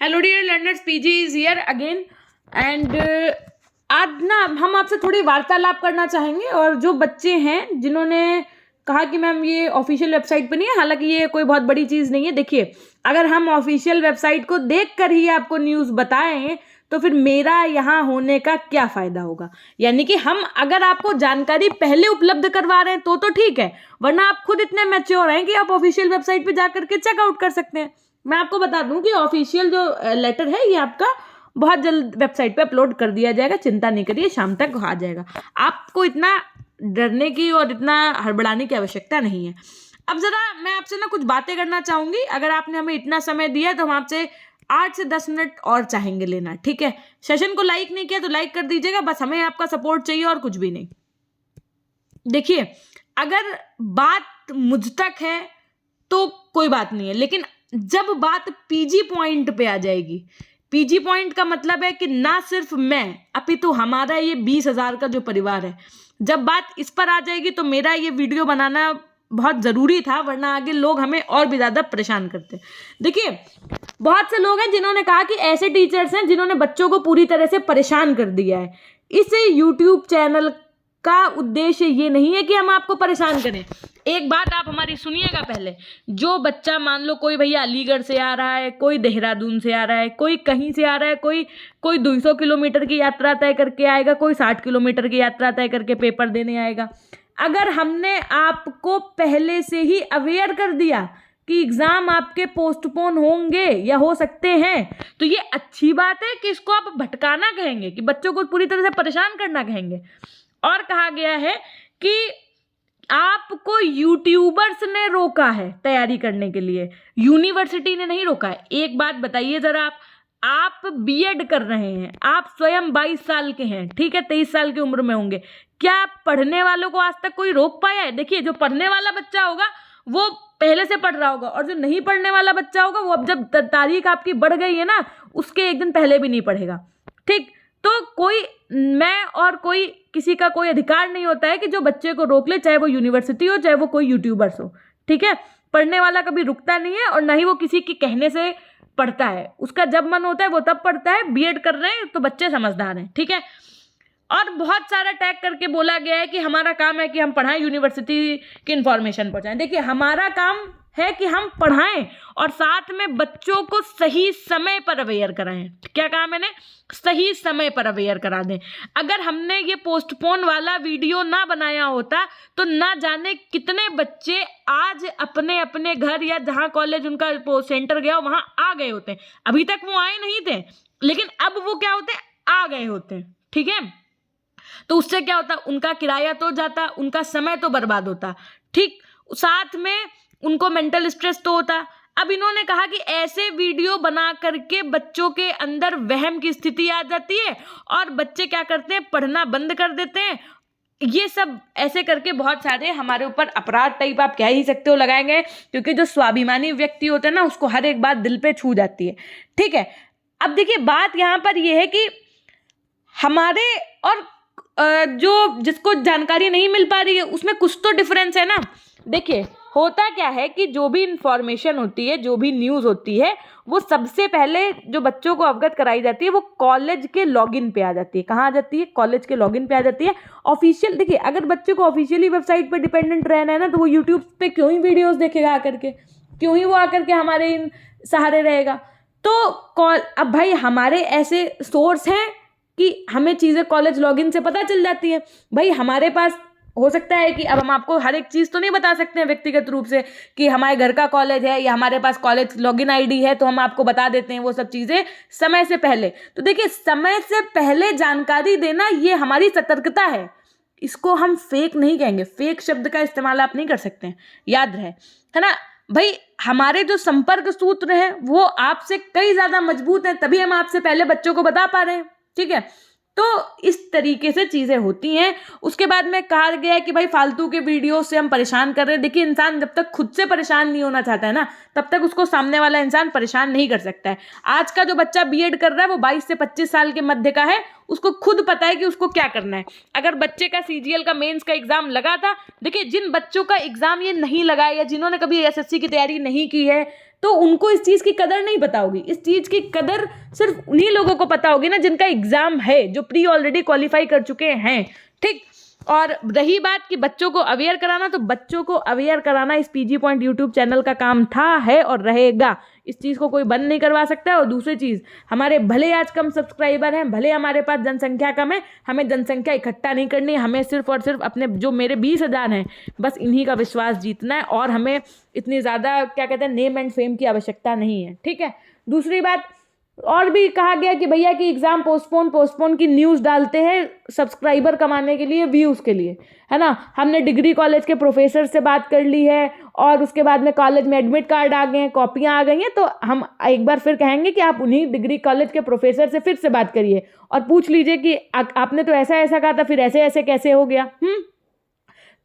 Hello dear learners, PG is here again and आज ना हम आपसे थोड़ी वार्तालाप करना चाहेंगे। और जो बच्चे हैं जिन्होंने कहा कि मैम ये ऑफिशियल वेबसाइट पे नहीं है, हालांकि ये कोई बहुत बड़ी चीज़ नहीं है। देखिए, अगर हम ऑफिशियल वेबसाइट को देखकर ही आपको न्यूज़ बताएं तो फिर मेरा यहाँ होने का क्या फ़ायदा होगा। यानी कि हम अगर आपको जानकारी पहले उपलब्ध करवा रहे हैं तो ठीक है, वरना आप खुद इतने मैच्योर हैं कि आप ऑफिशियल वेबसाइट पे जा करके चेकआउट कर सकते हैं। मैं आपको बता दूं कि ऑफिशियल जो लेटर है ये आपका बहुत जल्द वेबसाइट पे अपलोड कर दिया जाएगा, चिंता नहीं करिए, शाम तक आ जाएगा। आपको इतना डरने की और इतना हड़बड़ाने की आवश्यकता नहीं है। अब जरा मैं आपसे ना कुछ बातें करना चाहूंगी। अगर आपने हमें इतना समय दिया है तो हम आपसे 8 से 10 मिनट और चाहेंगे लेना, ठीक है। सेशन को लाइक नहीं किया तो लाइक कर दीजिएगा, बस हमें आपका सपोर्ट चाहिए और कुछ भी नहीं। देखिए, अगर बात मुझ तक है तो कोई बात नहीं है, लेकिन जब बात पीजी पॉइंट पे आ जाएगी, पीजी पॉइंट का मतलब है कि ना सिर्फ मैं अपितु हमारा ये 20,000 का जो परिवार है, जब बात इस पर आ जाएगी तो मेरा ये वीडियो बनाना बहुत ज़रूरी था, वरना आगे लोग हमें और भी ज़्यादा परेशान करते। देखिए, बहुत से लोग हैं जिन्होंने कहा कि ऐसे टीचर्स हैं जिन्होंने बच्चों को पूरी तरह से परेशान कर दिया है। इस यूट्यूब चैनल का उद्देश्य ये नहीं है कि हम आपको परेशान करें। एक बात आप हमारी सुनिएगा पहले। जो बच्चा, मान लो कोई भैया अलीगढ़ से आ रहा है, कोई देहरादून से आ रहा है, कोई कहीं से आ रहा है, कोई 200 किलोमीटर की यात्रा तय करके आएगा, कोई 60 किलोमीटर की यात्रा तय करके पेपर देने आएगा। अगर हमने आपको पहले से ही अवेयर कर दिया कि एग्जाम आपके पोस्टपोन होंगे या हो सकते हैं, तो ये अच्छी बात है कि इसको आप भटकाना कहेंगे, कि बच्चों को पूरी तरह से परेशान करना कहेंगे। और कहा गया है कि आपको यूट्यूबर्स ने रोका है तैयारी करने के लिए, यूनिवर्सिटी ने नहीं रोका है। एक बात बताइए जरा, आप बीएड कर रहे हैं, आप स्वयं 22 साल के हैं, ठीक है, 23 साल की उम्र में होंगे, क्या पढ़ने वालों को आज तक कोई रोक पाया है? देखिए, जो पढ़ने वाला बच्चा होगा वो पहले से पढ़ रहा होगा, और जो नहीं पढ़ने वाला बच्चा होगा वो अब जब तारीख आपकी बढ़ गई है ना, उसके एक दिन पहले भी नहीं पढ़ेगा, ठीक। तो कोई, मैं और कोई, किसी का कोई अधिकार नहीं होता है कि जो बच्चे को रोक ले, चाहे वो यूनिवर्सिटी हो, चाहे वो कोई यूट्यूबर्स हो, ठीक है। पढ़ने वाला कभी रुकता नहीं है और ना ही वो किसी के कहने से पढ़ता है। उसका जब मन होता है वो तब पढ़ता है। बीएड कर रहे हैं तो बच्चे समझदार हैं, ठीक है। और बहुत सारा टैग करके बोला गया है कि हमारा काम है कि हम पढ़ाएं, यूनिवर्सिटी की इंफॉर्मेशन पहुंचाएं। देखिए, हमारा काम है कि हम पढ़ाएं और साथ में बच्चों को सही समय पर अवेयर कराएं। क्या कहा मैंने? सही समय पर अवेयर करा दें। अगर हमने ये पोस्टपोन वाला वीडियो ना बनाया होता तो ना जाने कितने बच्चे आज अपने अपने घर या जहां कॉलेज उनका सेंटर गया वहां आ गए होते। अभी तक वो आए नहीं थे, लेकिन अब वो क्या होते, आ गए होते, ठीक है। तो उससे क्या होता, उनका किराया तो जाता, उनका समय तो बर्बाद होता, ठीक, साथ में उनको मेंटल स्ट्रेस तो होता। अब इन्होंने कहा कि ऐसे वीडियो बना करके बच्चों के अंदर वहम की स्थिति आ जाती है और बच्चे क्या करते हैं, पढ़ना बंद कर देते हैं। ये सब ऐसे करके बहुत सारे हमारे ऊपर अपराध टाइप, आप कह ही सकते हो, लगाए गए, क्योंकि जो स्वाभिमानी व्यक्ति होता है ना, उसको हर एक बात दिल पे छू जाती है, ठीक है। अब देखिए, बात यहाँ पर यह है कि हमारे और जो जिसको जानकारी नहीं मिल पा रही है उसमें कुछ तो डिफरेंस है ना। देखिए, होता क्या है कि जो भी इंफॉर्मेशन होती है, जो भी न्यूज़ होती है, वो सबसे पहले जो बच्चों को अवगत कराई जाती है वो कॉलेज के लॉगिन पे आ जाती है। कहाँ आ जाती है? कॉलेज के लॉगिन पे आ जाती है। ऑफिशियल, देखिए, अगर बच्चे को ऑफिशियली वेबसाइट पे डिपेंडेंट रहना है ना, तो वो यूट्यूब पे क्यों ही वीडियोज़ देखेगा आकर के, क्यों ही वो आकर के हमारे इन सहारे रहेगा। तो अब भाई हमारे ऐसे सोर्स हैं कि हमें चीज़ें कॉलेज लॉगिन से पता चल जाती है। भाई हमारे पास हो सकता है कि अब हम आपको हर एक चीज़ तो नहीं बता सकते हैं व्यक्तिगत रूप से कि हमारे घर का कॉलेज है या हमारे पास कॉलेज लॉगिन आईडी है, तो हम आपको बता देते हैं वो सब चीज़ें समय से पहले। तो देखिए, समय से पहले जानकारी देना ये हमारी सतर्कता है, इसको हम फेक नहीं कहेंगे। फेक शब्द का इस्तेमाल आप नहीं कर सकते हैं, याद रहे, है ना भाई। हमारे जो संपर्क सूत्र हैं वो आपसे कई ज़्यादा मजबूत हैं, तभी हम आपसे पहले बच्चों को बता पा रहे हैं, ठीक है। तो इस तरीके से चीज़ें होती हैं। उसके बाद में कहा गया है कि भाई फालतू के वीडियो से हम परेशान कर रहे हैं। देखिए, इंसान जब तक खुद से परेशान नहीं होना चाहता है ना, तब तक उसको सामने वाला इंसान परेशान नहीं कर सकता है। आज का जो बच्चा बीएड कर रहा है वो 22 से 25 साल के मध्य का है, उसको खुद पता है कि उसको क्या करना है। अगर बच्चे का सीजीएल का मेंस का एग्जाम लगा था, देखिए, जिन बच्चों का एग्जाम ये नहीं लगा है या जिन्होंने कभी एसएससी की तैयारी नहीं की है, तो तो उनको इस चीज़ की कदर नहीं पता होगी। इस चीज़ की कदर सिर्फ उन्हीं लोगों को पता होगी ना जिनका एग्जाम है, जो प्री ऑलरेडी क्वालिफाई कर चुके हैं, ठीक। और रही बात कि बच्चों को अवेयर कराना, तो बच्चों को अवेयर कराना इस पीजी पॉइंट यूट्यूब चैनल का काम था, है और रहेगा। इस चीज़ को कोई बंद नहीं करवा सकता है। और दूसरी चीज़, हमारे भले आज कम सब्सक्राइबर हैं, भले हमारे पास जनसंख्या कम है, हमें जनसंख्या इकट्ठा नहीं करनी है। हमें सिर्फ और सिर्फ अपने जो मेरे 20,000 हैं, बस इन्हीं का विश्वास जीतना है। और हमें इतनी ज़्यादा क्या कहते हैं नेम एंड फेम की आवश्यकता नहीं है, ठीक है। दूसरी बात, और भी कहा गया कि भैया कि एग्ज़ाम पोस्टपोन की न्यूज़ डालते हैं सब्सक्राइबर कमाने के लिए, व्यूज़ के लिए, है ना। हमने डिग्री कॉलेज के प्रोफेसर से बात कर ली है और उसके बाद में कॉलेज में एडमिट कार्ड आ गए हैं, कॉपियाँ आ गई हैं। तो हम एक बार फिर कहेंगे कि आप उन्हीं डिग्री कॉलेज के प्रोफेसर से फिर से बात करिए और पूछ लीजिए कि आपने तो ऐसा ऐसा कहा था, फिर ऐसे ऐसे कैसे हो गया।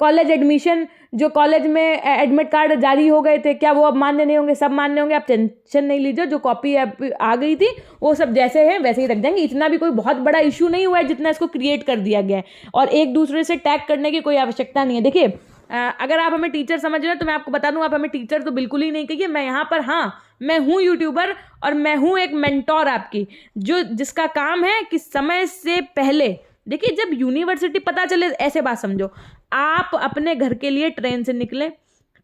कॉलेज एडमिशन, जो कॉलेज में एडमिट कार्ड जारी हो गए थे, क्या वो अब मान्य नहीं होंगे? सब मान्य होंगे, आप टेंशन नहीं लीजिए। जो कॉपी आ गई थी वो सब जैसे हैं वैसे ही रख देंगे। इतना भी कोई बहुत बड़ा इशू नहीं हुआ है जितना इसको क्रिएट कर दिया गया है। और एक दूसरे से टैग करने की कोई आवश्यकता नहीं है। देखिए, अगर आप हमें टीचर समझ रहे हो तो मैं आपको बता दूं, आप हमें टीचर तो बिल्कुल ही नहीं कहिए। मैं यहाँ पर, हाँ, मैं हूँ यूट्यूबर और मैं हूँ एक मेंटोर आपकी, जिसका काम है कि समय से पहले, देखिए, जब यूनिवर्सिटी पता चले, ऐसे बात समझो, आप अपने घर के लिए ट्रेन से निकले,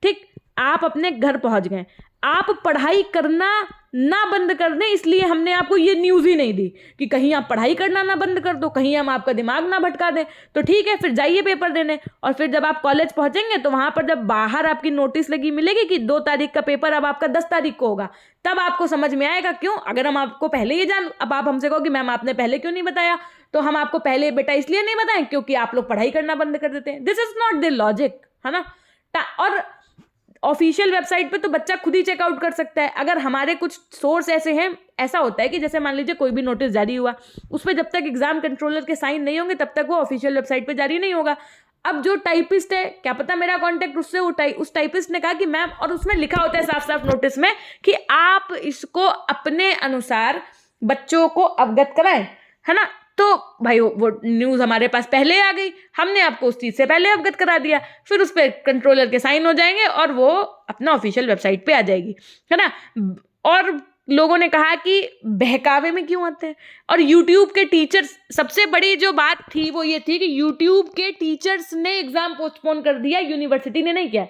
ठीक, आप अपने घर पहुंच गए, आप पढ़ाई करना ना बंद कर दें, इसलिए हमने आपको ये न्यूज़ ही नहीं दी कि कहीं आप पढ़ाई करना ना बंद कर दो, कहीं हम आपका दिमाग ना भटका दें। तो ठीक है, फिर जाइए पेपर देने। और फिर जब आप कॉलेज पहुंचेंगे तो वहां पर जब बाहर आपकी नोटिस लगी मिलेगी कि 2 तारीख का पेपर अब आपका 10 तारीख को होगा, तब आपको समझ में आएगा क्यों। अगर हम आपको पहले ही अब आप हमसे कहो कि मैम आपने पहले क्यों नहीं बताया, तो हम आपको पहले बेटा इसलिए नहीं बताएं क्योंकि आप लोग पढ़ाई करना बंद कर देते हैं। This is not the logic, है ना। और ऑफिशियल वेबसाइट पे तो बच्चा खुद ही चेकआउट कर सकता है। अगर हमारे कुछ सोर्स ऐसे हैं, ऐसा होता है कि जैसे मान लीजिए कोई भी नोटिस जारी हुआ, उस पर जब तक एग्जाम कंट्रोलर के साइन नहीं होंगे तब तक वो ऑफिशियल वेबसाइट पे जारी नहीं होगा। अब जो टाइपिस्ट है, क्या पता मेरा कॉन्टेक्ट उससे, उस टाइपिस्ट ने कहा कि मैम, और उसमें लिखा होता है साफ साफ नोटिस में कि आप इसको अपने अनुसार बच्चों को अवगत कराएं, है ना। तो भाई वो न्यूज़ हमारे पास पहले आ गई, हमने आपको उस चीज़ से पहले अवगत करा दिया, फिर उस पर कंट्रोलर के साइन हो जाएंगे और वो अपना ऑफिशियल वेबसाइट पे आ जाएगी, है ना। और लोगों ने कहा कि बहकावे में क्यों आते हैं। और यूट्यूब के टीचर्स, सबसे बड़ी जो बात थी वो ये थी कि यूट्यूब के टीचर्स ने एग्जाम पोस्टपोन कर दिया, यूनिवर्सिटी ने नहीं किया।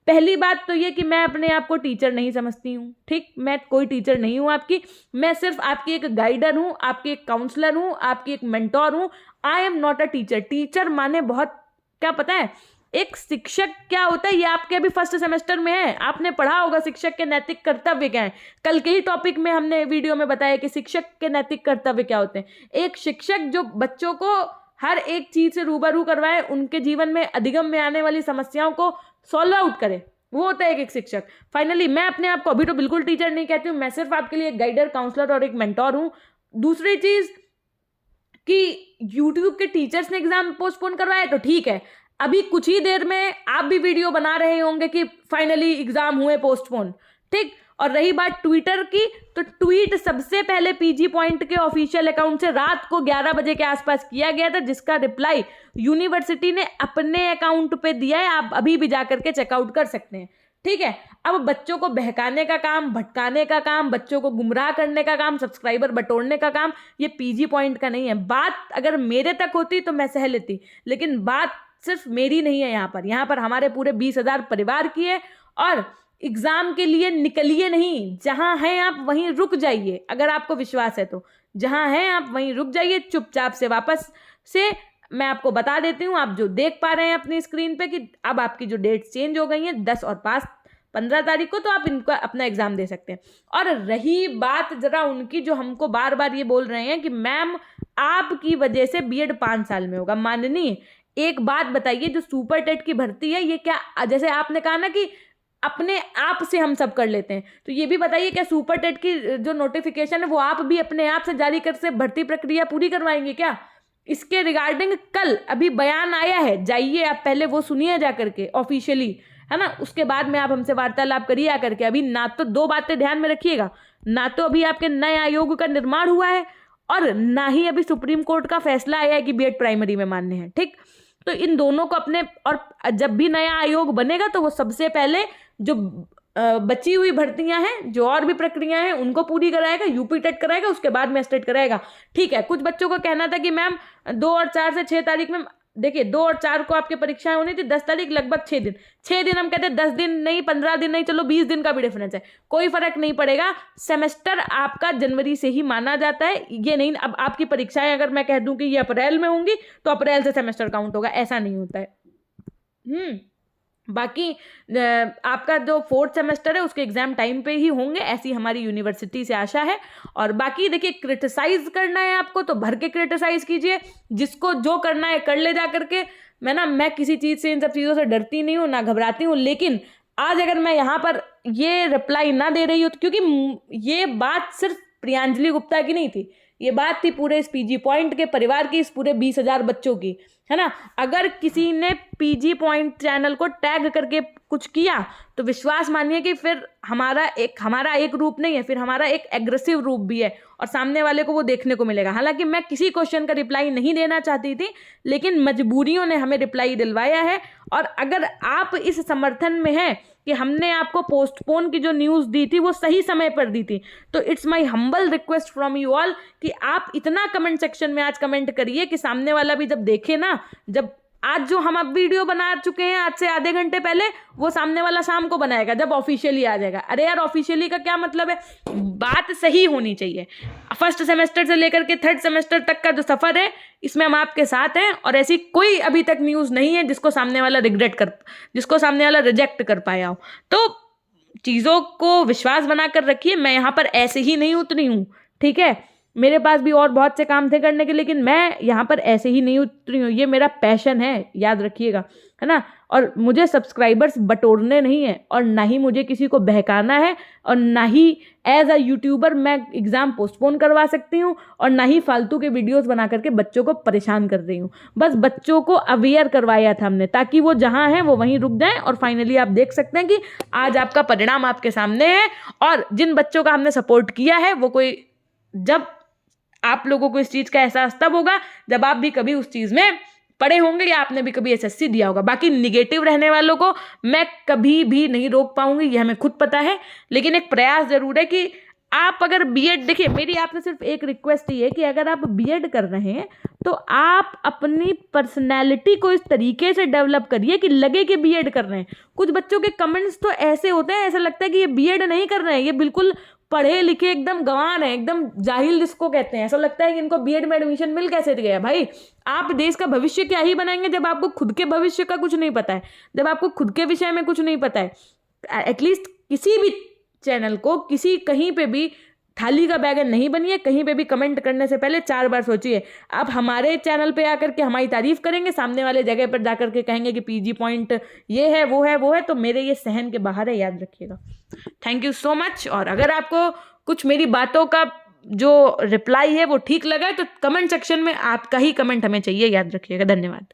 पहली बात तो ये कि मैं अपने आप को टीचर नहीं समझती हूँ, ठीक, मैं कोई टीचर नहीं हूँ आपकी, मैं सिर्फ आपकी एक गाइडर हूँ, आपकी एक काउंसलर हूँ, आपकी एक मेंटोर हूँ। I am not a teacher. Teacher माने बहुत, क्या पता है एक शिक्षक क्या होता है, ये आपके अभी फर्स्ट सेमेस्टर में है, आपने पढ़ा होगा शिक्षक के नैतिक कर्तव्य क्या है। कल के ही टॉपिक में हमने वीडियो में बताया कि शिक्षक के नैतिक कर्तव्य क्या होते हैं। एक शिक्षक जो बच्चों को हर एक चीज से रूबरू करवाए, उनके जीवन में अधिगम में आने वाली समस्याओं को सॉल्व आउट करे, वो होता है एक शिक्षक। फाइनली मैं अपने आप को अभी तो बिल्कुल टीचर नहीं कहती हूँ, मैं सिर्फ आपके लिए एक गाइडर, काउंसलर और एक मेंटोर हूँ। दूसरी चीज कि यूट्यूब के टीचर्स ने एग्जाम पोस्टपोन करवाया तो ठीक है, अभी कुछ ही देर में आप भी वीडियो बना रहे होंगे कि फाइनली एग्जाम हुए पोस्टपोन, ठीक। और रही बात ट्विटर की, तो ट्वीट सबसे पहले पीजी पॉइंट के ऑफिशियल अकाउंट से रात को 11 बजे के आसपास किया गया था, जिसका रिप्लाई यूनिवर्सिटी ने अपने अकाउंट पे दिया है। आप अभी भी जाकर के चेकआउट कर सकते हैं, ठीक है। अब बच्चों को बहकाने का काम, भटकाने का काम, बच्चों को गुमराह करने का काम, सब्सक्राइबर बटोरने का काम, ये पीजी पॉइंट का नहीं है। बात अगर मेरे तक होती तो मैं सह लेती, लेकिन बात सिर्फ मेरी नहीं है। यहाँ पर हमारे पूरे 20,000 परिवार की है। और एग्जाम के लिए निकलिए नहीं, जहां हैं आप वहीं रुक जाइए। अगर आपको विश्वास है तो जहां हैं आप वहीं रुक जाइए चुपचाप से। वापस से मैं आपको बता देती हूँ, आप जो देख पा रहे हैं अपनी स्क्रीन पे कि अब आपकी जो डेट्स चेंज हो गई हैं 10 और 15 तारीख को, तो आप इनका अपना एग्जाम दे सकते हैं। और रही बात जरा उनकी जो हमको बार बार ये बोल रहे हैं कि मैम आपकी वजह से बीएड 5 साल में होगा। माननीय, एक बात बताइए, जो सुपर टेट की भर्ती है, ये क्या, जैसे आपने कहा ना कि अपने आप से हम सब कर लेते हैं, तो ये भी बताइए क्या सुपर टेट की जो नोटिफिकेशन है वो आप भी अपने आप से जारी कर से भर्ती प्रक्रिया पूरी करवाएंगे क्या? इसके रिगार्डिंग कल अभी बयान आया है, जाइए आप पहले वो सुनिए जा करके ऑफिशियली, है ना। उसके बाद में आप हमसे वार्तालाप करिए आकर के। अभी ना तो 2 बातें ध्यान में रखिएगा, ना तो अभी आपके नए आयोग का निर्माण हुआ है और ना ही अभी सुप्रीम कोर्ट का फैसला आया है कि बीएड प्राइमरी में मान्य है, ठीक। तो इन दोनों को अपने, और जब भी नया आयोग बनेगा तो वो सबसे पहले जो बची हुई भर्तियां हैं, जो और भी प्रक्रिया हैं, उनको पूरी कराएगा, यूपी टेट कराएगा, उसके बाद में स्टेट कराएगा। ठीक है, कुछ बच्चों का कहना था कि मैम 2 और 4 से 6 तारीख में, देखिए 2 और 4 को आपकी परीक्षाएं होनी थी, 10 तारीख लगभग 6 दिन हम कहते हैं, 10 दिन नहीं, 15 दिन नहीं, चलो 20 दिन का भी डिफरेंस है, कोई फर्क नहीं पड़ेगा। सेमेस्टर आपका जनवरी से ही माना जाता है, ये नहीं अब आपकी परीक्षाएं अगर मैं कह दूं कि ये अप्रैल में होंगी तो अप्रैल से सेमेस्टर काउंट होगा, ऐसा नहीं होता है। बाकी आपका जो 4th सेमेस्टर है उसके एग्जाम टाइम पे ही होंगे, ऐसी हमारी यूनिवर्सिटी से आशा है। और बाकी देखिए, क्रिटिसाइज करना है आपको तो भर के क्रिटिसाइज कीजिए, जिसको जो करना है कर ले जा करके। मैं किसी चीज़ से, इन सब चीज़ों से डरती नहीं हूँ, ना घबराती हूँ। लेकिन आज अगर मैं यहाँ पर ये रिप्लाई ना दे रही हूँ, क्योंकि ये बात सिर्फ प्रियांजलि गुप्ता की नहीं थी, ये बात थी पूरे इस पीजी पॉइंट के परिवार की, इस पूरे 20,000 बच्चों की, है ना। अगर किसी ने पीजी पॉइंट चैनल को टैग करके कुछ किया तो विश्वास मानिए कि फिर हमारा एक रूप नहीं है, फिर हमारा एक एग्रेसिव रूप भी है, और सामने वाले को वो देखने को मिलेगा। हालांकि मैं किसी क्वेश्चन का रिप्लाई नहीं देना चाहती थी, लेकिन मजबूरियों ने हमें रिप्लाई दिलवाया है। और अगर आप इस समर्थन में हैं कि हमने आपको पोस्टपोन की जो न्यूज़ दी थी वो सही समय पर दी थी, तो it's my humble request from you all कि आप इतना कमेंट सेक्शन में आज कमेंट करिए कि सामने वाला भी जब देखे ना, जब आज जो हम अब वीडियो बना चुके हैं आज से आधे घंटे पहले, वो सामने वाला शाम को बनाएगा जब ऑफिशियली आ जाएगा। अरे यार, ऑफिशियली का क्या मतलब है, बात सही होनी चाहिए। 1st सेमेस्टर से लेकर के 3rd सेमेस्टर तक का जो सफ़र है, इसमें हम आपके साथ हैं, और ऐसी कोई अभी तक न्यूज़ नहीं है जिसको सामने वाला रिजेक्ट कर पाया हो। तो चीज़ों को विश्वास बनाकर रखिए। मैं यहाँ पर ऐसे ही नहीं उतरी हूँ, ठीक है, मेरे पास भी और बहुत से काम थे करने के, लेकिन मैं यहाँ पर ऐसे ही नहीं उतरी हूँ, ये मेरा पैशन है, याद रखिएगा, है ना। और मुझे सब्सक्राइबर्स बटोरने नहीं है, और ना ही मुझे किसी को बहकाना है, और ना ही एज अ यूट्यूबर मैं एग्ज़ाम पोस्टपोन करवा सकती हूँ, और ना ही फालतू के वीडियोस बना करके बच्चों को परेशान कर रही हूँ। बस बच्चों को अवेयर करवाया था हमने, ताकि वो जहाँ हैं वो वहीं रुक जाएं, और फाइनली आप देख सकते हैं कि आज आपका परिणाम आपके सामने है। और जिन बच्चों का हमने सपोर्ट किया है वो जब आप लोगों को इस चीज़ का एहसास तब होगा जब आप भी कभी उस चीज़ में पढ़े होंगे, या आपने भी कभी एसएससी दिया होगा। बाकी निगेटिव रहने वालों को मैं कभी भी नहीं रोक पाऊंगी, यह हमें खुद पता है, लेकिन एक प्रयास जरूर है कि आप अगर बीएड, देखिए मेरी आपसे सिर्फ एक रिक्वेस्ट ही है कि अगर आप बीएड कर रहे हैं तो आप अपनी पर्सनैलिटी को इस तरीके से डेवलप करिए कि लगे कि बीएड कर रहे हैं। कुछ बच्चों के कमेंट्स तो ऐसे होते हैं, ऐसा लगता है कि ये बीएड नहीं कर रहे हैं, ये बिल्कुल पढ़े लिखे एकदम गंवार हैं, एकदम जाहिल जिसको कहते हैं। ऐसा लगता है कि इनको बीएड में एडमिशन मिल कैसे गया। भाई, आप देश का भविष्य क्या ही बनाएंगे जब आपको खुद के भविष्य का कुछ नहीं पता है, जब आपको खुद के विषय में कुछ नहीं पता है। एटलीस्ट किसी भी चैनल को कहीं पे भी थाली का बैगन नहीं बनिए। कहीं पे भी कमेंट करने से पहले 4 बार सोचिए। आप हमारे चैनल पे आकर के हमारी तारीफ करेंगे, सामने वाले जगह पर जाकर के कहेंगे कि पीजी पॉइंट ये है वो है, तो मेरे ये सहन के बाहर है, याद रखिएगा। Thank you so much. और अगर आपको कुछ मेरी बातों का जो रिप्लाई है वो ठीक लगा है तो कमेंट सेक्शन में आपका ही कमेंट हमें चाहिए, याद रखिएगा। धन्यवाद।